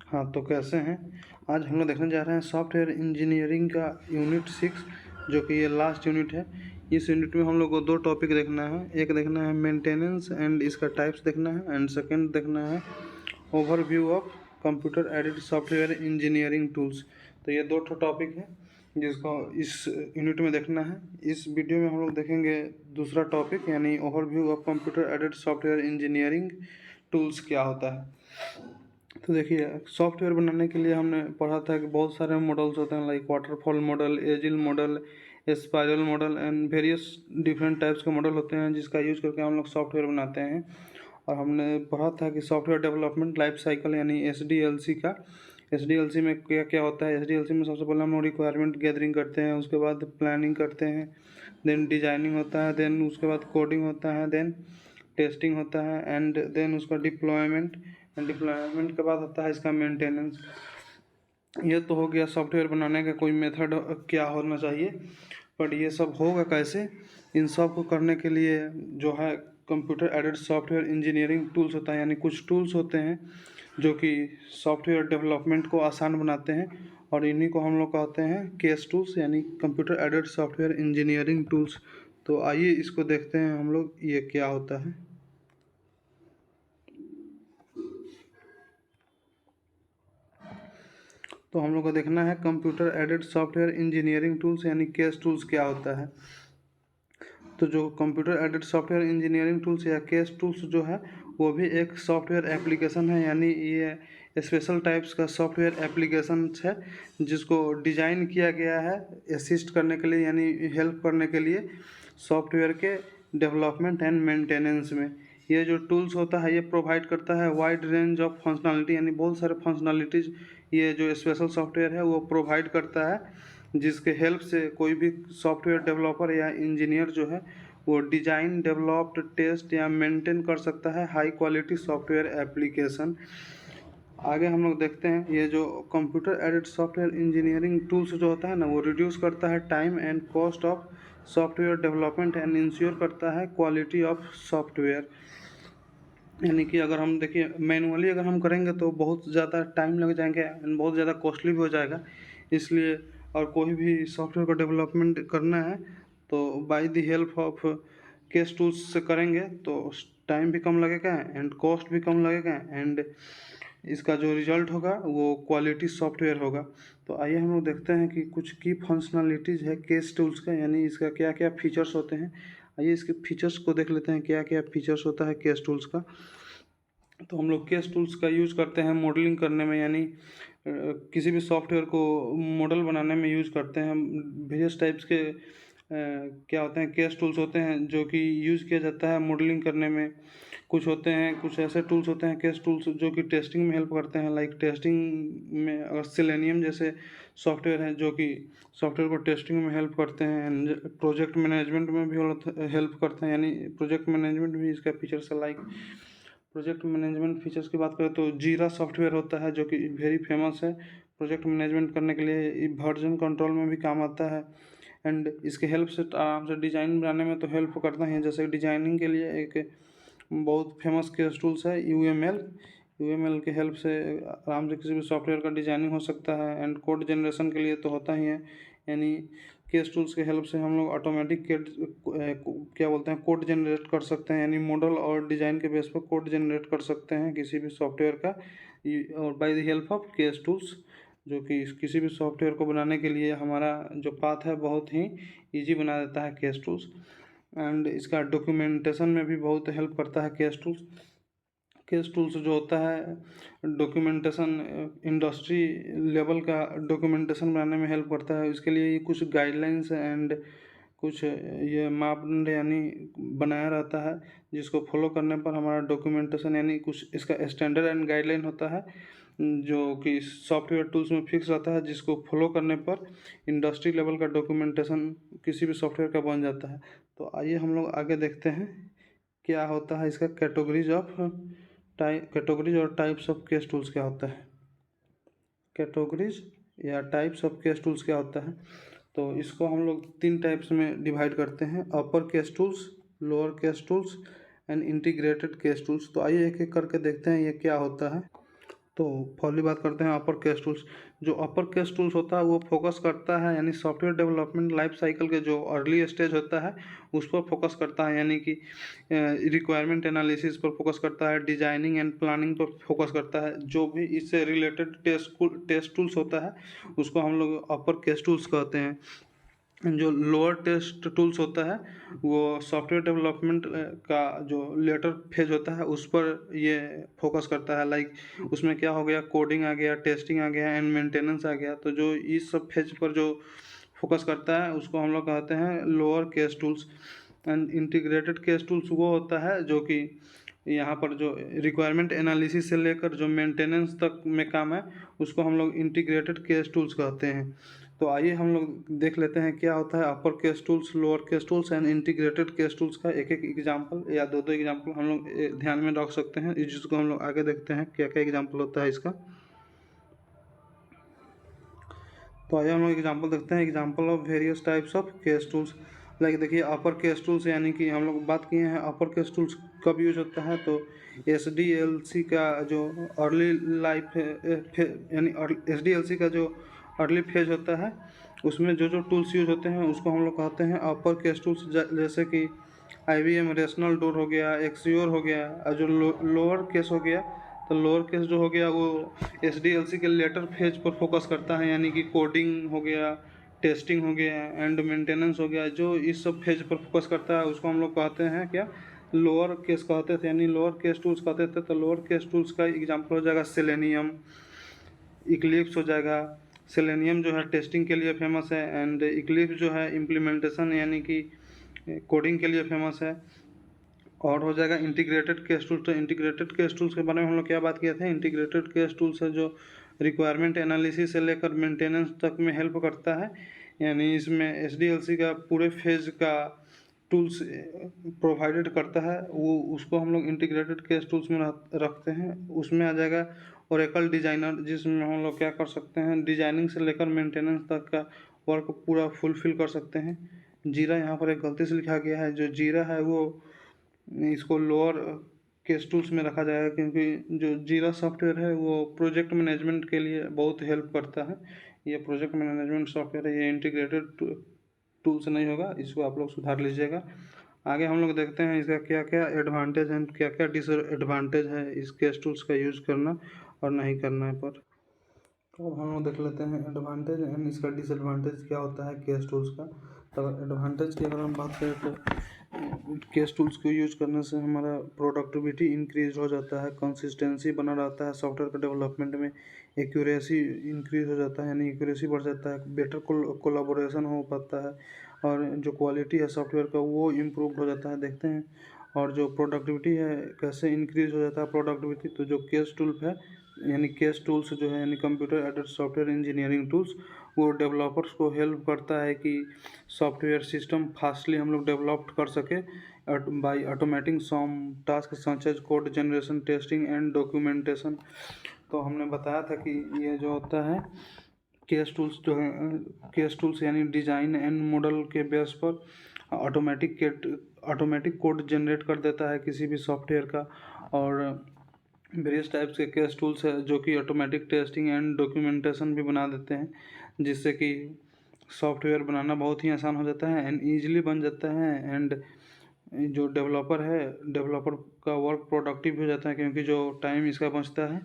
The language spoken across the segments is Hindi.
हाँ, तो कैसे हैं? आज हम लोग देखने जा रहे हैं सॉफ्टवेयर इंजीनियरिंग का यूनिट 6, जो कि ये लास्ट यूनिट है। इस यूनिट में हम लोग को 2 टॉपिक देखना है। एक देखना है मेंटेनेंस एंड इसका टाइप्स देखना है, एंड सेकंड देखना है overview of computer aided software engineering tools. तो ये 2 टॉपिक है जिसको इस यूनिट में देखना है। इस वीडियो में हम लोग देखेंगे दूसरा टॉपिक, यानी overview of computer aided software engineering tools क्या होता है। तो देखिए, सॉफ्टवेयर बनाने के लिए हमने पढ़ा था कि बहुत सारे मॉडल्स होते हैं, like waterfall model, agile model, spiral model and various different types के मॉडल होते हैं जिसका यूज़ करके हम लोग सॉफ्टवेयर बनाते हैं। और हमने पढ़ा था कि सॉफ्टवेयर डेवलपमेंट लाइफ साइकिल यानी SDLC का, SDLC में क्या क्या होता है। SDLC में सबसे पहले हम लोग रिक्वायरमेंट गैदरिंग करते हैं, उसके बाद प्लानिंग करते हैं, देन डिजाइनिंग होता है, देन उसके बाद कोडिंग होता है, देन टेस्टिंग होता है, एंड देन उसका डिप्लॉयमेंट, एंड डिप्लॉयमेंट के बाद होता है इसका मेंटेनेंस। ये तो हो गया सॉफ्टवेयर बनाने का कोई मेथड क्या होना चाहिए, बट ये सब होगा कैसे। इन सब को करने के लिए जो है computer aided software engineering tools होता है, यानी कुछ टूल्स होते हैं जो कि सॉफ्टवेयर डेवलपमेंट को आसान बनाते हैं, और इन्हीं को हम लोग कहते हैं केस टूल्स, यानी computer aided software engineering tools. तो आइए इसको देखते हैं हम लोग ये क्या होता है। तो हम लोग को देखना है computer aided software engineering tools यानी केस टूल्स क्या होता है। तो जो computer aided software engineering tools या केस टूल्स जो है वो भी एक सॉफ्टवेयर एप्लीकेशन है, यानी ये स्पेशल टाइप्स का सॉफ्टवेयर एप्लीकेशन है जिसको डिजाइन किया गया है असिस्ट करने के लिए, यानी हेल्प करने के लिए सॉफ्टवेयर के डेवलपमेंट एंड मेंटेनेंस में। ये जो टूल्स होता है ये प्रोवाइड करता है वाइड रेंज ऑफ फंक्शनलिटी, यानी बहुत सारे फंक्शनलिटीज़ ये जो स्पेशल सॉफ्टवेयर है वो प्रोवाइड करता है, जिसके हेल्प से कोई भी सॉफ्टवेयर डेवलपर या इंजीनियर जो है वो डिजाइन, डेवलप्ड, टेस्ट या मेंटेन कर सकता है हाई क्वालिटी सॉफ्टवेयर एप्लीकेशन। आगे हम लोग देखते हैं ये जो computer aided software engineering tools जो होता है ना, वो रिड्यूस करता है time and cost of software development and ensure करता है क्वालिटी ऑफ सॉफ्टवेयर। यानी कि अगर हम देखिए मैनुअली अगर हम करेंगे तो बहुत ज़्यादा टाइम लग जाएंगे एंड बहुत ज़्यादा कॉस्टली भी हो जाएगा, इसलिए और कोई भी सॉफ्टवेयर को डेवलपमेंट करना है तो by the help of case tools से करेंगे तो टाइम भी कम लगेगा एंड कॉस्ट भी कम लगेगा, एंड इसका जो रिजल्ट होगा वो क्वालिटी सॉफ्टवेयर होगा। तो आइए हम लोग देखते हैं कि कुछ की फंक्शनलिटीज़ है केस टूल्स का, यानी इसका क्या क्या फीचर्स होते हैं। आइए इसके फीचर्स को देख लेते हैं क्या क्या फीचर्स होता है केस टूल्स का। तो हम लोग केस टूल्स का यूज़ करते हैं मॉडलिंग करने में, यानी किसी भी सॉफ्टवेयर को मॉडल बनाने में यूज़ करते हैं। वेरियस टाइप्स के क्या होते हैं केस टूल्स होते हैं जो कि यूज़ किया जाता है मॉडलिंग करने में। कुछ होते हैं, कुछ ऐसे टूल्स होते हैं केस टूल्स जो कि टेस्टिंग में हेल्प करते हैं, लाइक टेस्टिंग में अगर सेलेनियम जैसे सॉफ्टवेयर हैं जो कि सॉफ्टवेयर को टेस्टिंग में हेल्प करते हैं, प्रोजेक्ट मैनेजमेंट में भी हेल्प करते हैं, यानी प्रोजेक्ट मैनेजमेंट भी इसका फीचर्स है। लाइक प्रोजेक्ट मैनेजमेंट फीचर्स की बात करें तो जीरा सॉफ्टवेयर होता है जो कि वेरी फेमस है प्रोजेक्ट मैनेजमेंट करने के लिए, वर्जन कंट्रोल में भी काम आता है, एंड इसके हेल्प से आराम से डिज़ाइन बनाने में तो हेल्प करता है। जैसे डिजाइनिंग के लिए एक बहुत फेमस केस टूल्स है यूएमएल के हेल्प से आराम से किसी भी सॉफ्टवेयर का डिजाइनिंग हो सकता है, एंड कोड जनरेशन के लिए तो होता ही है, यानी केस टूल्स के हेल्प से हम लोग ऑटोमेटिक क्या बोलते हैं कोड जनरेट कर सकते हैं, यानी मॉडल और डिज़ाइन के बेस पर कोड जनरेट कर सकते हैं किसी भी सॉफ्टवेयर का, और by the help of case tools, जो कि किसी भी सॉफ्टवेयर को बनाने के लिए हमारा जो पाथ है बहुत ही ईजी बना देता है केस टूल्स। एंड इसका डॉक्यूमेंटेशन में भी बहुत हेल्प करता है केस टूल्स। केस टूल्स जो होता है डॉक्यूमेंटेशन, इंडस्ट्री लेवल का डॉक्यूमेंटेशन बनाने में हेल्प करता है। इसके लिए कुछ गाइडलाइंस एंड कुछ ये मापदंड यानी बनाया रहता है जिसको फॉलो करने पर हमारा डॉक्यूमेंटेशन, यानी कुछ इसका स्टैंडर्ड एंड गाइडलाइन होता है जो कि सॉफ्टवेयर टूल्स में फिक्स रहता है, जिसको फॉलो करने पर इंडस्ट्री लेवल का डॉक्यूमेंटेशन किसी भी सॉफ्टवेयर का बन जाता है। तो आइए हम लोग आगे देखते हैं क्या होता है इसका कैटेगरीज और टाइप्स ऑफ केस टूल्स क्या होता है। कैटेगरीज या टाइप्स ऑफ केस टूल्स क्या होता है, तो इसको हम लोग 3 टाइप्स में डिवाइड करते हैं, upper case tools, lower case tools and integrated case tools. तो आइए एक एक करके देखते हैं ये क्या होता है। तो पहली बात करते हैं अपर केस टूल्स। जो अपर केस टूल्स होता है वो फोकस करता है यानी सॉफ्टवेयर डेवलपमेंट लाइफ साइकिल के जो अर्ली स्टेज होता है उस पर फोकस करता है, यानी कि रिक्वायरमेंट एनालिसिस पर फोकस करता है, डिजाइनिंग एंड प्लानिंग पर फोकस करता है। जो भी इससे रिलेटेड टेस्ट टूल्स होता है उसको हम लोग अपर केस टूल्स कहते हैं। जो लोअर टेस्ट टूल्स होता है वो सॉफ्टवेयर डेवलपमेंट का जो लेटर फेज होता है उस पर ये फोकस करता है। लाइक उसमें क्या हो गया, कोडिंग आ गया, टेस्टिंग आ गया एंड मेंटेनेंस आ गया। तो जो इस सब फेज पर जो फोकस करता है उसको हम लोग कहते हैं lower case tools. And integrated case tools वो होता है जो कि यहाँ पर जो रिक्वायरमेंट एनालिसिस से लेकर जो मेंटेनेंस तक में काम है उसको हम लोग इंटीग्रेटेड केस टूल्स कहते हैं। तो आइए हम लोग देख लेते हैं क्या होता है upper case tools, lower case tools and integrated case tools का एक एक एग्जांपल या दो दो एग्जांपल हम लोग ध्यान में रख सकते हैं, जिसको हम लोग आगे देखते हैं क्या क्या एग्जांपल होता है इसका। तो आइए हम लोग एग्जांपल देखते हैं, example of various types of case tools. Like देखिए अपर केस टूल्स यानी कि हम लोग बात किए हैं अपर केस टूल्स कब यूज होता है। तो SDLC का जो अर्ली लाइफ यानी SDLC का जो अर्ली फेज होता है उसमें जो जो टूल्स यूज होते हैं उसको हम लोग कहते हैं अपर केस टूल्स। जैसे कि IBM रेशनल डोर हो गया, एक्सियोर हो गया, और जो लोअर केस हो गया तो लोअर केस जो हो गया वो SDLC के लेटर फेज पर फोकस करता है, यानी कि कोडिंग हो गया, टेस्टिंग हो गया एंड मेंटेनेंस हो गया। जो इस सब फेज पर फोकस करता है उसको हम लोग कहते हैं क्या, लोअर केस कहते थे, यानी लोअर केस टूल्स कहते थे। तो लोअर केस टूल्स का एग्जांपल हो जाएगा सेलेनियम, इक्लिप्स हो जाएगा। सेलेनियम जो है टेस्टिंग के लिए फेमस है एंड इक्लिप्स जो है इम्प्लीमेंटेशन यानी कि कोडिंग के लिए फेमस है। और हो जाएगा इंटीग्रेटेड केस टूल्स। तो इंटीग्रेटेड केस टूल्स के बारे में हम लोग क्या बात किए थे, इंटीग्रेटेड केस टूल्स है जो रिक्वायरमेंट एनालिसिस से लेकर मेंटेनेंस तक में हेल्प करता है, यानी इसमें SDLC का पूरे फेज का टूल्स प्रोवाइडेड करता है, वो उसको हम लोग इंटीग्रेटेड केस टूल्स में रखते हैं। उसमें आ जाएगा ओरेकल डिजाइनर, जिसमें हम लोग क्या कर सकते हैं, डिजाइनिंग से लेकर मेंटेनेंस तक का वर्क पूरा फुलफिल कर सकते हैं। जीरा यहाँ पर एक गलती से लिखा गया है, जो जीरा है वो इसको लोअर केस टूल्स में रखा जाएगा, क्योंकि जो जीरा सॉफ्टवेयर है वो प्रोजेक्ट मैनेजमेंट के लिए बहुत हेल्प करता है। ये प्रोजेक्ट मैनेजमेंट सॉफ्टवेयर है, ये इंटीग्रेटेड टूल से नहीं होगा, इसको आप लोग सुधार लीजिएगा। आगे हम लोग देखते हैं इसका क्या क्या एडवांटेज एंड क्या क्या डिसएडवांटेज है इस केस टूल्स का यूज करना और नहीं करना पर। तो अब हम लोग देख लेते हैं एडवांटेज एंड इसका डिसएडवांटेज क्या होता है केस टूल्स का। तो एडवांटेज की अगर हम बात करें तो केस टूल्स को यूज करने से हमारा प्रोडक्टिविटी इंक्रीज हो जाता है, कंसिस्टेंसी बना रहता है सॉफ्टवेयर के डेवलपमेंट में, एक्यूरेसी इंक्रीज हो जाता है यानी एक्यूरेसी बढ़ जाता है, बेटर कोलाबोरेशन हो पाता है और जो क्वालिटी है सॉफ्टवेयर का वो इम्प्रूव हो जाता है। देखते हैं और जो प्रोडक्टिविटी है कैसे इंक्रीज हो जाता है प्रोडक्टिविटी। तो जो केस टूल है यानी केस टूल्स जो है यानी computer aided software engineering tools, वो डेवलपर्स को हेल्प करता है कि सॉफ्टवेयर सिस्टम फास्टली हम लोग डेवलप कर सके by automating some task such as code generation, testing and documentation. तो हमने बताया था कि ये जो होता है केस टूल्स जो है, केस टूल्स यानी डिज़ाइन एंड मॉडल के बेस पर ऑटोमेटिक कोड जनरेट कर देता है किसी भी सॉफ्टवेयर का। और वेरियस टाइप्स के केस टूल्स है जो कि ऑटोमेटिक टेस्टिंग एंड डॉक्यूमेंटेशन भी बना देते हैं, जिससे कि सॉफ्टवेयर बनाना बहुत ही आसान हो जाता है एंड ईजिली बन जाता है। एंड जो डेवलपर का वर्क प्रोडक्टिव हो जाता है, क्योंकि जो टाइम इसका बचता है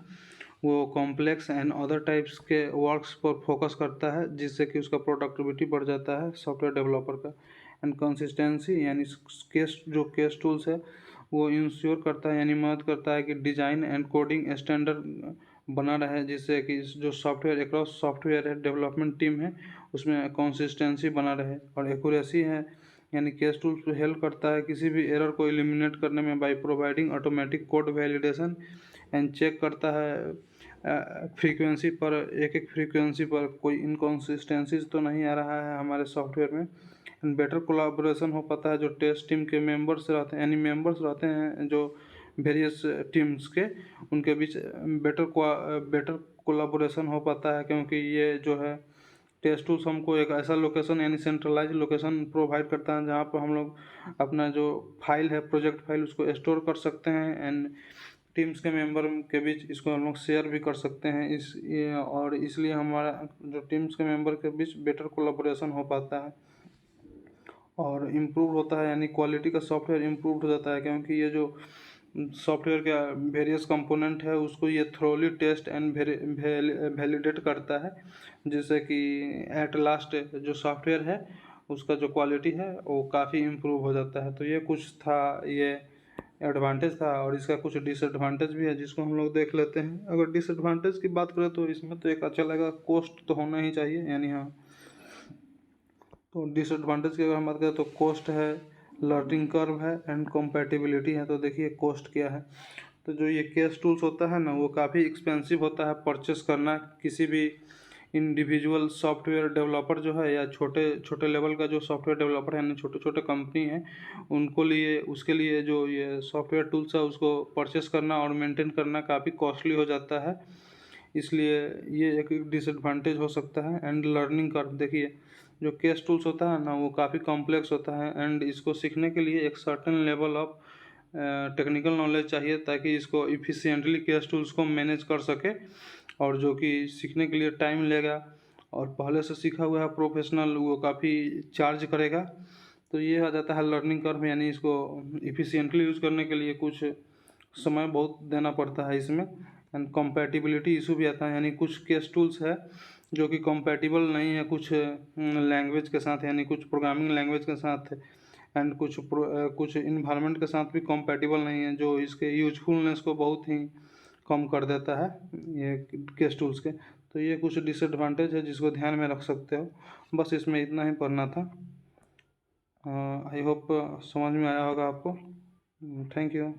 वो कॉम्प्लेक्स एंड अदर टाइप्स के वर्क्स पर फोकस करता है, जिससे कि उसका प्रोडक्टिविटी बढ़ जाता है सॉफ्टवेयर डेवलपर का। एंड कंसिस्टेंसी यानी केस टूल्स है वो इंश्योर करता है यानी मदद करता है कि डिज़ाइन एंड कोडिंग स्टैंडर्ड बना रहे, जिससे कि जो सॉफ्टवेयर अक्रॉस सॉफ्टवेयर है डेवलपमेंट टीम है उसमें कंसिस्टेंसी बना रहे। और एक्यूरेसी है यानी केस टूल्स हेल्प करता है किसी भी एरर को एलिमिनेट करने में by providing automatic code validation and check करता है फ्रीक्वेंसी पर, एक फ्रीक्वेंसी पर कोई इनकॉन्सिस्टेंसीज तो नहीं आ रहा है हमारे सॉफ्टवेयर में। एंड बेटर कोलाबोरेशन हो पाता है, जो टेस्ट टीम के मेंबर्स रहते हैं यानी मेंबर्स रहते हैं जो वेरियस टीम्स के, उनके बीच बेटर कोलाबोरेशन हो पाता है, क्योंकि ये जो है टेस्ट टूल्स हमको एक ऐसा लोकेशन यानी सेंट्रलाइज लोकेशन प्रोवाइड करता है जहाँ पर हम लोग अपना जो फाइल है प्रोजेक्ट फाइल उसको स्टोर कर सकते हैं एंड टीम्स के मेंबर के बीच इसको हम लोग शेयर भी कर सकते हैं और इसलिए हमारा जो टीम्स के मेंबर के बीच बेटर कोलाबोरेशन हो पाता है और इम्प्रूव होता है, यानी क्वालिटी का सॉफ्टवेयर इम्प्रूव हो जाता है, क्योंकि ये जो सॉफ्टवेयर का वेरियस कंपोनेंट है उसको ये थ्रोली टेस्ट एंड वैलिडेट करता है, जिससे कि एट लास्ट जो सॉफ्टवेयर है उसका जो क्वालिटी है वो काफ़ी इम्प्रूव हो जाता है। तो ये कुछ था, ये एडवांटेज था, और इसका कुछ डिसएडवांटेज भी है जिसको हम लोग देख लेते हैं। अगर डिसएडवांटेज की बात करें तो इसमें तो एक अच्छा लगा, कॉस्ट तो होना ही चाहिए, यानी हाँ। तो डिसएडवांटेज की अगर हम बात करें तो कॉस्ट है, लर्निंग कर्व है एंड कंपैटिबिलिटी है। तो देखिए कॉस्ट क्या है, तो जो ये केस टूल्स होता है ना वो काफ़ी एक्सपेंसिव होता है परचेस करना। किसी भी इंडिविजुअल सॉफ्टवेयर डेवलपर जो है या छोटे छोटे लेवल का जो सॉफ्टवेयर डेवलपर है, यानी छोटे छोटे कंपनी है, उनको लिए उसके लिए जो ये सॉफ्टवेयर टूल्स है उसको परचेस करना और मेंटेन करना काफ़ी कॉस्टली हो जाता है, इसलिए ये एक डिसएडवांटेज हो सकता है। एंड लर्निंग कर्व, देखिए जो केस टूल्स होता है ना वो काफ़ी कॉम्प्लेक्स होता है एंड इसको सीखने के लिए एक certain level of technical knowledge चाहिए ताकि इसको इफ़िशिएंटली केस टूल्स को मैनेज कर सके, और जो कि सीखने के लिए टाइम लेगा और पहले से सीखा हुआ है प्रोफेशनल वो काफ़ी चार्ज करेगा। तो ये आ जाता है लर्निंग कर्व, यानी इसको इफ़िशिएंटली यूज़ करने के लिए कुछ समय बहुत देना पड़ता है इसमें। एंड कंपैटिबिलिटी इशू भी आता है, यानी कुछ केस टूल्स है जो कि कंपैटिबल नहीं है कुछ लैंग्वेज के साथ, यानी कुछ प्रोग्रामिंग लैंग्वेज के साथ, एंड कुछ इन्वायरमेंट के साथ भी कंपैटिबल नहीं है, जो इसके यूजफुलनेस को बहुत ही कम कर देता है ये केस टूल्स के। तो ये कुछ डिसएडवांटेज है जिसको ध्यान में रख सकते हो। बस इसमें इतना ही पढ़ना था। आई होप समझ में आया होगा आपको। Thank you.